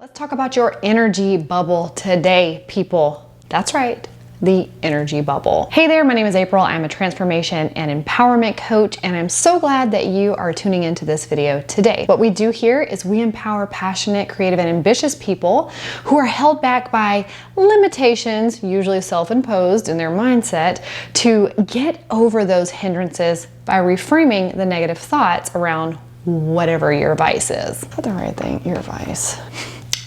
Let's talk about your energy bubble today, people. That's right, the energy bubble. Hey there, my name is April. I'm a transformation and empowerment coach, and I'm so glad that you are tuning into this video today. What we do here is we empower passionate, creative, and ambitious people who are held back by limitations, usually self-imposed in their mindset, to get over those hindrances by reframing the negative thoughts around whatever your vice is. Is that the right thing? Your vice.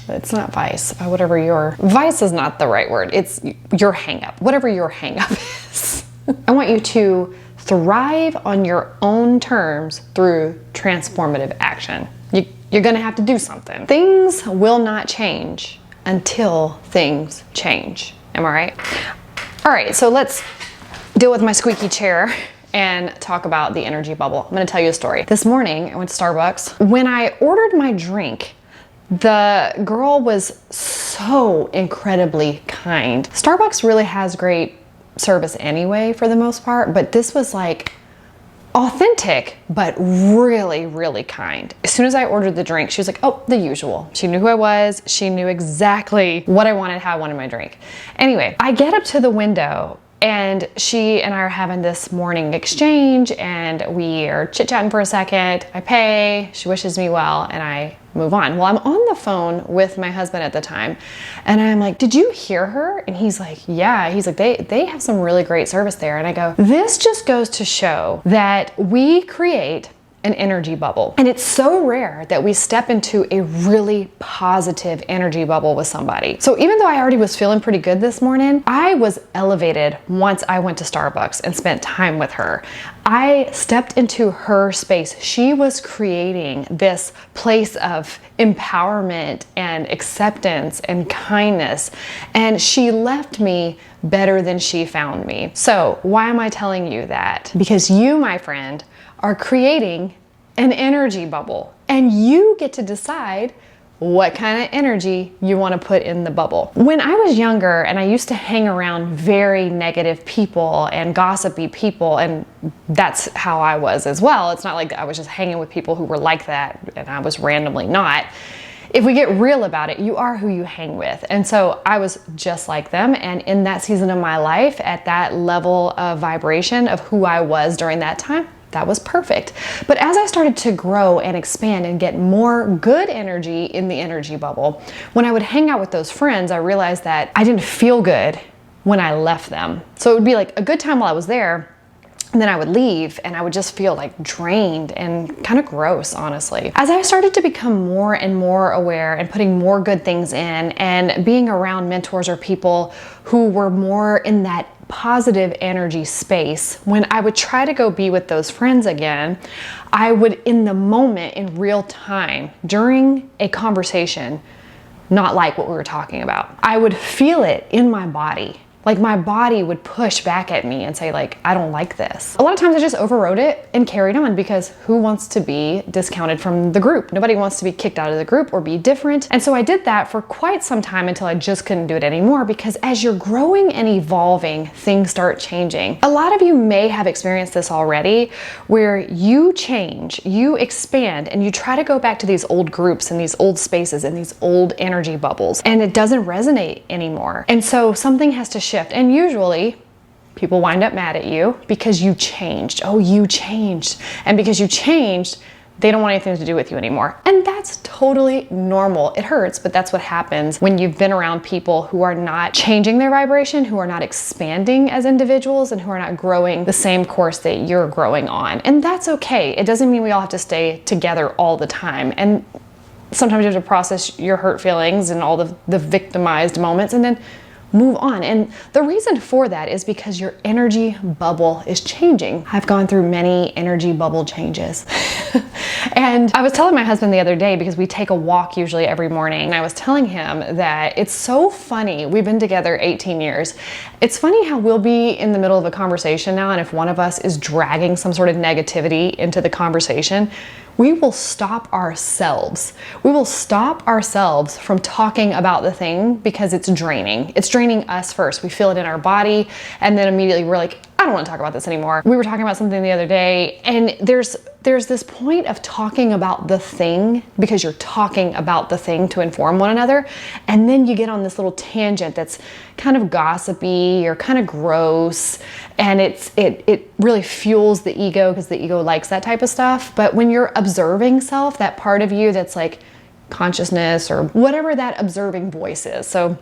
It's not vice. Whatever your vice is not the right word. It's your hang-up. Whatever your hang-up is. I want you to thrive on your own terms through transformative action. You're gonna have to do something. Things will not change until things change. Am I right? All right, so let's deal with my squeaky chair and talk about the energy bubble. I'm gonna tell you a story. This morning, I went to Starbucks. When I ordered my drink, the girl was so incredibly kind. Starbucks really has great service anyway, for the most part, but this was like authentic, but really, really kind. As soon as I ordered the drink, she was like, oh, the usual. She knew who I was. She knew exactly what I wanted, how I wanted my drink. Anyway, I get up to the window and she and I are having this morning exchange, and we are chit-chatting for a second. I pay, she wishes me well, and I move on. Well, I'm on the phone with my husband at the time, and I'm like, did you hear her? And he's like, yeah. He's like, they have some really great service there. And I go, this just goes to show that we create an energy bubble. And it's so rare that we step into a really positive energy bubble with somebody. So even though I already was feeling pretty good this morning, I was elevated once I went to Starbucks and spent time with her. I stepped into her space. She was creating this place of empowerment and acceptance and kindness, and she left me better than she found me. So why am I telling you that? Because you, my friend, are creating an energy bubble, and you get to decide what kind of energy you want to put in the bubble. When I was younger and I used to hang around very negative people and gossipy people, and that's how I was as well. It's not like I was just hanging with people who were like that and I was randomly not. If we get real about it, you are who you hang with. And so I was just like them. And in that season of my life, at that level of vibration of who I was during that time, that was perfect. But as I started to grow and expand and get more good energy in the energy bubble, when I would hang out with those friends, I realized that I didn't feel good when I left them. So it would be like a good time while I was there, and then I would leave and I would just feel like drained and kind of gross, honestly. As I started to become more and more aware and putting more good things in and being around mentors or people who were more in that positive energy space, when I would try to go be with those friends again, I would, in the moment, in real time, during a conversation, not like what we were talking about. I would feel it in my body. Like my body would push back at me and say like, I don't like this. A lot of times I just overrode it and carried on, because who wants to be discounted from the group? Nobody wants to be kicked out of the group or be different. And so I did that for quite some time until I just couldn't do it anymore, because as you're growing and evolving, things start changing. A lot of you may have experienced this already, where you change, you expand, and you try to go back to these old groups and these old spaces and these old energy bubbles, and it doesn't resonate anymore. And so something has to shift. And usually people wind up mad at you because you changed. Oh, you changed. And because you changed, they don't want anything to do with you anymore. And that's totally normal. It hurts, but that's what happens when you've been around people who are not changing their vibration, who are not expanding as individuals, and who are not growing the same course that you're growing on. And that's okay. It doesn't mean we all have to stay together all the time. And sometimes you have to process your hurt feelings and all the victimized moments, and then move on. And the reason for that is because your energy bubble is changing. I've gone through many energy bubble changes. And I was telling my husband the other day, because we take a walk usually every morning, and I was telling him that it's so funny. We've been together 18 years. It's funny how we'll be in the middle of a conversation now, and if one of us is dragging some sort of negativity into the conversation, we will stop ourselves. We will stop ourselves from talking about the thing because it's draining. It's draining us first. We feel it in our body, and then immediately we're like, I don't want to talk about this anymore. We were talking about something the other day, and there's this point of talking about the thing because you're talking about the thing to inform one another, and then you get on this little tangent that's kind of gossipy or kind of gross, and it really fuels the ego because the ego likes that type of stuff. But when you're observing self, that part of you that's like consciousness or whatever that observing voice is, so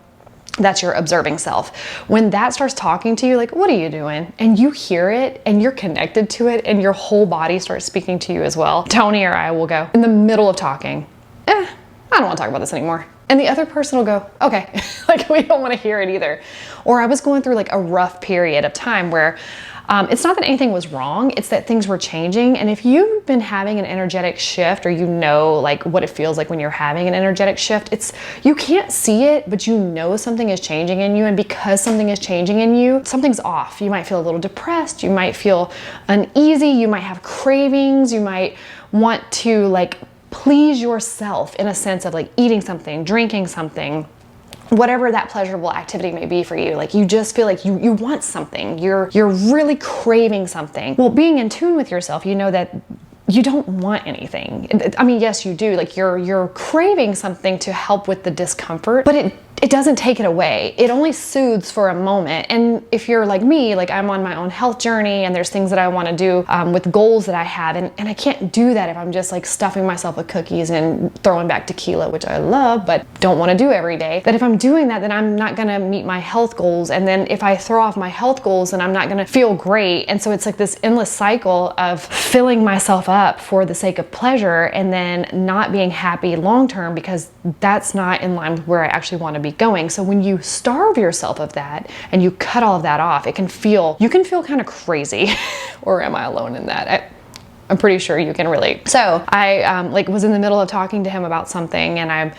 that's your observing self. When that starts talking to you, like, what are you doing? And you hear it and you're connected to it and your whole body starts speaking to you as well. Tony or I will go in the middle of talking, I don't want to talk about this anymore. And the other person will go, okay, like we don't want to hear it either. Or I was going through like a rough period of time where it's not that anything was wrong, it's that things were changing. And if you've been having an energetic shift, or you know like what it feels like when you're having an energetic shift, you can't see it, but you know something is changing in you. And because something is changing in you, something's off. You might feel a little depressed, you might feel uneasy, you might have cravings, you might want to like please yourself in a sense of like eating something, drinking something, whatever that pleasurable activity may be for you. Like you just feel like you want something, you're really craving something. Well, being in tune with yourself, you know that you don't want anything. I mean, yes, you do. Like you're craving something to help with the discomfort, but it doesn't take it away. It only soothes for a moment. And if you're like me, like I'm on my own health journey and there's things that I want to do with goals that I have, and I can't do that if I'm just like stuffing myself with cookies and throwing back tequila, which I love, but don't want to do every day. That if I'm doing that, then I'm not going to meet my health goals. And then if I throw off my health goals, then I'm not going to feel great. And so it's like this endless cycle of filling myself up for the sake of pleasure and then not being happy long-term because that's not in line with where I actually want to be going. So when you starve yourself of that and you cut all of that off, you can feel kind of crazy. Or am I alone in that? I'm pretty sure you can relate. So I was in the middle of talking to him about something, and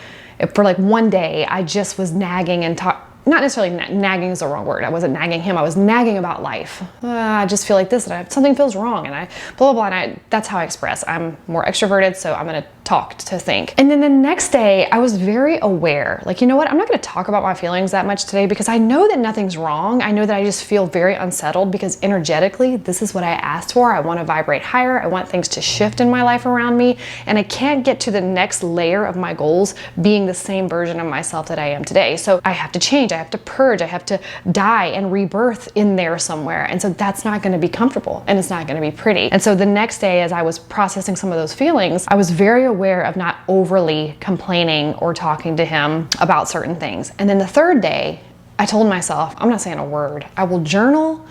for like one day I just was nagging and not necessarily nagging is the wrong word. I wasn't nagging him. I was nagging about life. I just feel like this, and something feels wrong, and I blah, blah, blah. And that's how I express. I'm more extroverted, so I'm going to talk to think. And then the next day I was very aware, like, you know what? I'm not going to talk about my feelings that much today because I know that nothing's wrong. I know that I just feel very unsettled because energetically, this is what I asked for. I want to vibrate higher. I want things to shift in my life around me. And I can't get to the next layer of my goals being the same version of myself that I am today. So I have to change. I have to purge. I have to die and rebirth in there somewhere. And so that's not going to be comfortable and it's not going to be pretty. And so the next day, as I was processing some of those feelings, I was very aware of not overly complaining or talking to him about certain things. And then the third day, I told myself, I'm not saying a word. I will journal.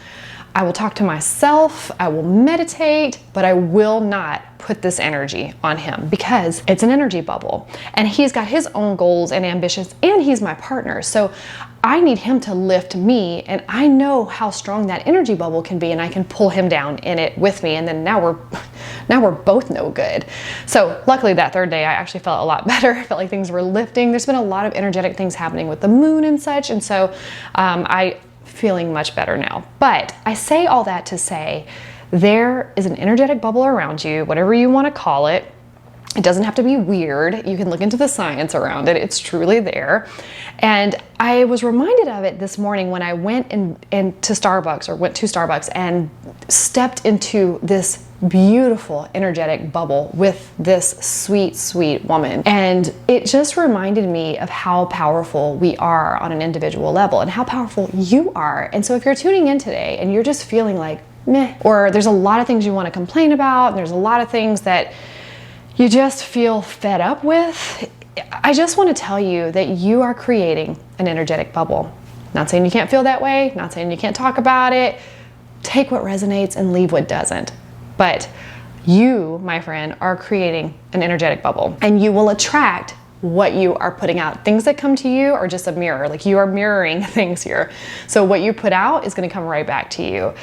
I will talk to myself, I will meditate, but I will not put this energy on him because it's an energy bubble and he's got his own goals and ambitions and he's my partner. So I need him to lift me, and I know how strong that energy bubble can be, and I can pull him down in it with me. And then now we're both no good. So luckily that third day I actually felt a lot better. I felt like things were lifting. There's been a lot of energetic things happening with the moon and such. And so I feeling much better now. But I say all that to say there is an energetic bubble around you, whatever you want to call it. It doesn't have to be weird. You can look into the science around it. It's truly there. And I was reminded of it this morning when I went to Starbucks and stepped into this beautiful energetic bubble with this sweet, sweet woman. And it just reminded me of how powerful we are on an individual level and how powerful you are. And so if you're tuning in today and you're just feeling like meh, or there's a lot of things you want to complain about, and there's a lot of things that you just feel fed up with, I just want to tell you that you are creating an energetic bubble. Not saying you can't feel that way, not saying you can't talk about it. Take what resonates and leave what doesn't. But you, my friend, are creating an energetic bubble, and you will attract what you are putting out. Things that come to you are just a mirror, like you are mirroring things here. So what you put out is going to come right back to you.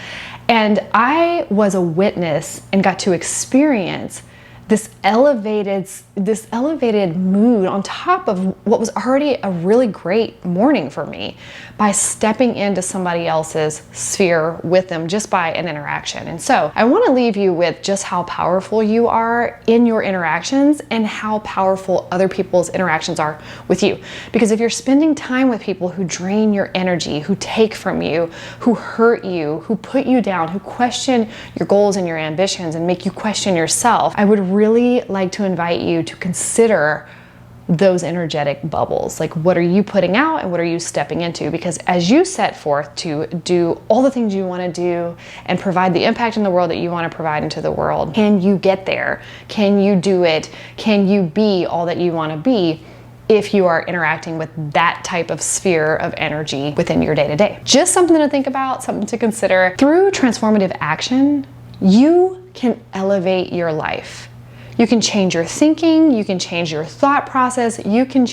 And I was a witness and got to experience this elevated this elevated mood on top of what was already a really great morning for me by stepping into somebody else's sphere with them just by an interaction. And so I want to leave you with just how powerful you are in your interactions and how powerful other people's interactions are with you. Because if you're spending time with people who drain your energy, who take from you, who hurt you, who put you down, who question your goals and your ambitions and make you question yourself, I would really like to invite you to consider those energetic bubbles. Like, what are you putting out and what are you stepping into? Because as you set forth to do all the things you want to do and provide the impact in the world that you want to provide into the world, can you get there? Can you do it? Can you be all that you want to be if you are interacting with that type of sphere of energy within your day-to-day? Just something to think about, something to consider. Through transformative action, you can elevate your life. You can change your thinking, you can change your thought process, you can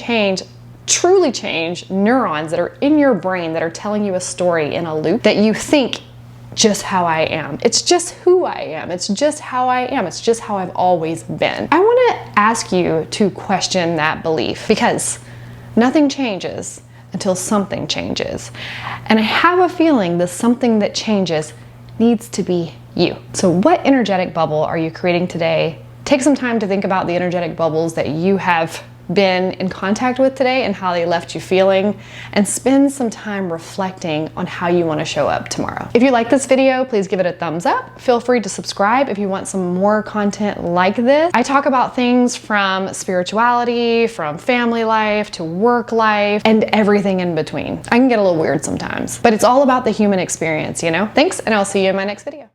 truly change neurons that are in your brain that are telling you a story in a loop that you think just how I am. It's just who I am. It's just how I am. It's just how I've always been. I want to ask you to question that belief because nothing changes until something changes. And I have a feeling the something that changes needs to be you. So what energetic bubble are you creating today? Take some time to think about the energetic bubbles that you have been in contact with today and how they left you feeling, and spend some time reflecting on how you want to show up tomorrow. If you like this video, please give it a thumbs up. Feel free to subscribe if you want some more content like this. I talk about things from spirituality, from family life to work life, and everything in between. I can get a little weird sometimes, but it's all about the human experience, you know? Thanks, and I'll see you in my next video.